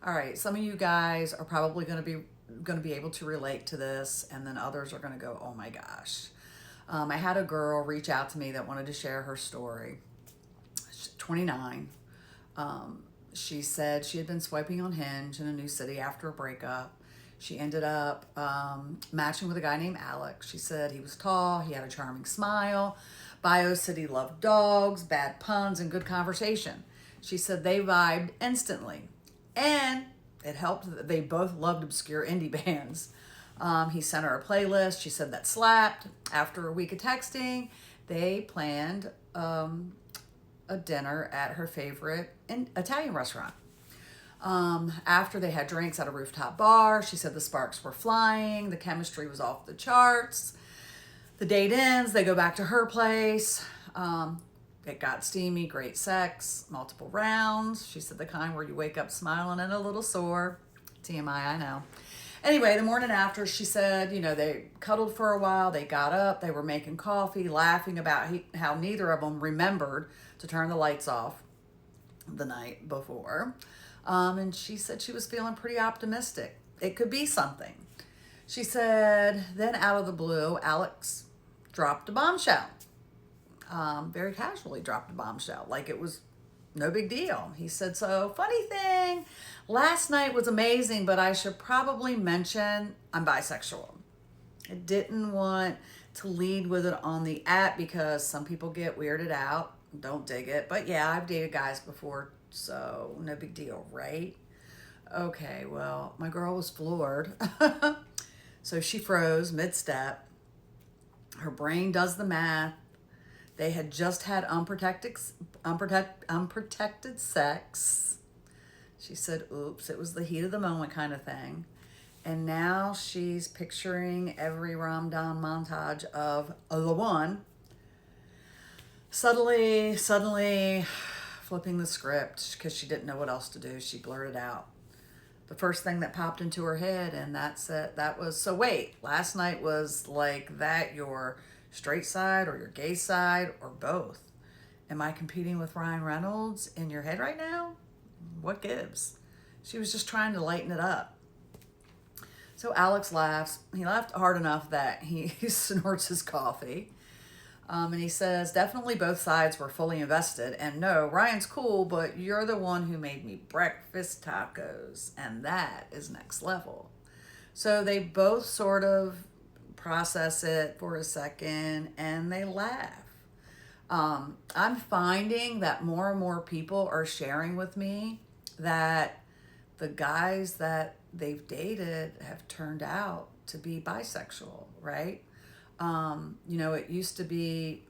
All right, some of you guys are probably going to be able to relate to this, and then others are going to go, "Oh my gosh." I had a girl reach out to me that wanted to share her story. She's 29. She said she had been swiping on Hinge in a new city after a breakup. She ended up matching with a guy named Alex. She said he was tall, he had a charming smile. Bio said he loved dogs, bad puns, and good conversation. She said they vibed instantly. And it helped that they both loved obscure indie bands. He sent her a playlist. She said that slapped. After a week of texting, they planned a dinner at her favorite Italian restaurant. After they had drinks at a rooftop bar, she said the sparks were flying, the chemistry was off the charts. The date ends, they go back to her place. It got steamy, great sex, multiple rounds. She said the kind where you wake up smiling and a little sore. TMI, I know. Anyway, the morning after, she said, they cuddled for a while. They got up. They were making coffee, laughing about how neither of them remembered to turn the lights off the night before. And she said she was feeling pretty optimistic. It could be something. She said, then out of the blue, Alex dropped a bombshell. Very casually dropped a bombshell, like it was no big deal. He said, so funny thing, last night was amazing, but I should probably mention I'm bisexual. I didn't want to lead with it on the app because some people get weirded out, don't dig it. But yeah, I've dated guys before, so no big deal, right? Okay, well, my girl was floored. So she froze mid-step. Her brain does the math. They had just had unprotected sex. She said, oops, it was the heat of the moment kind of thing. And now she's picturing every Ramadan montage of the one. Suddenly, flipping the script because she didn't know what else to do. She blurted out the first thing that popped into her head, and that's it. That was, so wait, last night was like that your straight side or your gay side or both? Am I competing with Ryan Reynolds in your head right now? What gives? She was just trying to lighten it up. So Alex laughs. He laughed hard enough that he snorts his coffee. And he says, definitely both sides were fully invested. And no, Ryan's cool, but you're the one who made me breakfast tacos. And that is next level. So they both sort of process it for a second and they laugh. I'm finding that more and more people are sharing with me that the guys that they've dated have turned out to be bisexual, right? It used to be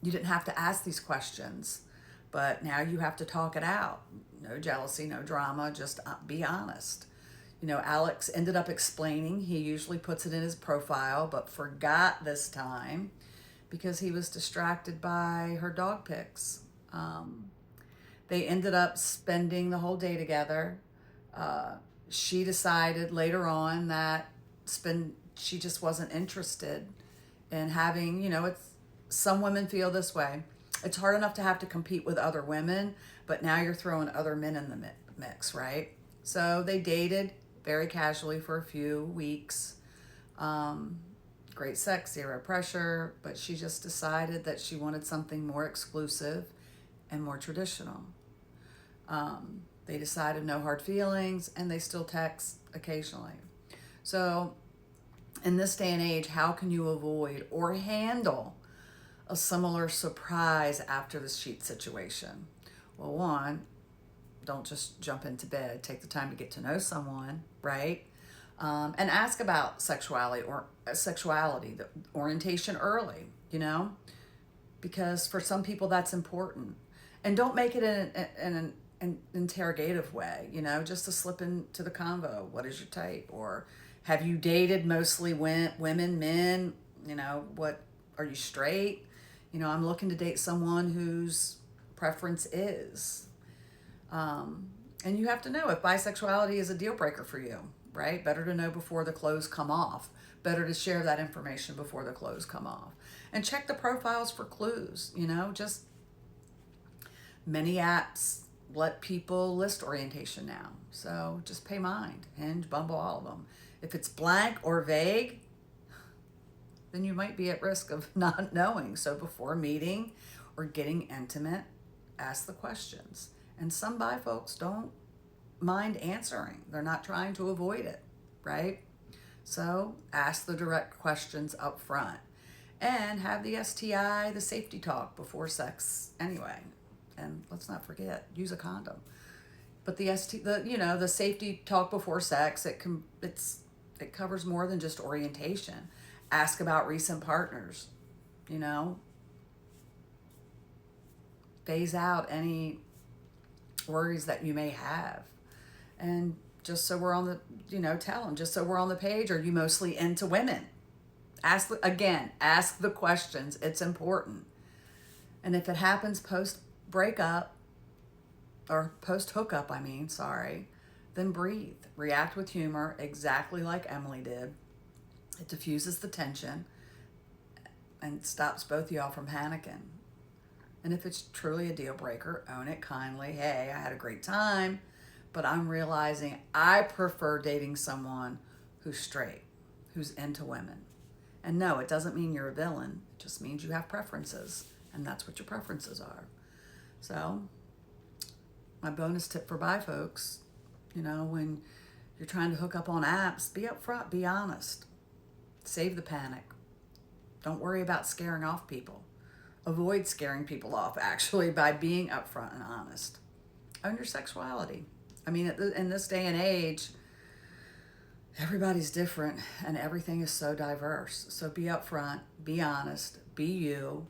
you didn't have to ask these questions, but now you have to talk it out. No jealousy, no drama, just be honest. Alex ended up explaining, he usually puts it in his profile, but forgot this time because he was distracted by her dog pics. They ended up spending the whole day together. She decided later on that she just wasn't interested in having, some women feel this way. It's hard enough to have to compete with other women, but now you're throwing other men in the mix, right? So they dated very casually for a few weeks. Great sex, zero pressure, but she just decided that she wanted something more exclusive and more traditional. They decided no hard feelings, and they still text occasionally. So in this day and age, how can you avoid or handle a similar surprise after the sheet situation? Well, one, don't just jump into bed. Take the time to get to know someone, right? And ask about sexuality, the orientation early, because for some people that's important. And don't make it in an interrogative way, just to slip into the convo. What is your type? Or have you dated mostly women, men? What, are you straight? I'm looking to date someone whose preference is. And you have to know if bisexuality is a deal breaker for you, right? Better to know before the clothes come off. Better to share that information before the clothes come off. And check the profiles for clues, just many apps let people list orientation now. So just pay mind. Hinge, Bumble, all of them. If it's blank or vague, then you might be at risk of not knowing. So before meeting or getting intimate, ask the questions. And some bi folks don't mind answering. They're not trying to avoid it, right? So ask the direct questions up front and have the STI, the safety talk before sex anyway. And let's not forget, use a condom. But the safety talk before sex, it covers more than just orientation. Ask about recent partners, you know. Phase out any worries that you may have. And just so we're on tell them, just so we're on the page, are you mostly into women? Ask the questions. It's important. And if it happens post breakup or post hookup, then breathe. React with humor, exactly like Emily did. It diffuses the tension and stops both of y'all from panicking. And if it's truly a deal breaker, own it kindly. Hey, I had a great time, but I'm realizing I prefer dating someone who's straight, who's into women. And no, it doesn't mean you're a villain. It just means you have preferences, and that's what your preferences are. So, my bonus tip for bi folks, when you're trying to hook up on apps, be upfront, be honest. Save the panic. Don't worry about scaring off people. Avoid scaring people off, actually, by being upfront and honest. Own your sexuality. In this day and age, everybody's different and everything is so diverse. So be upfront, be honest, be you.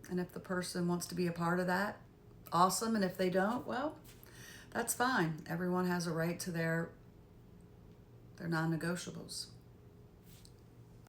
And if the person wants to be a part of that, awesome. And if they don't, well, that's fine. Everyone has a right to their non-negotiables.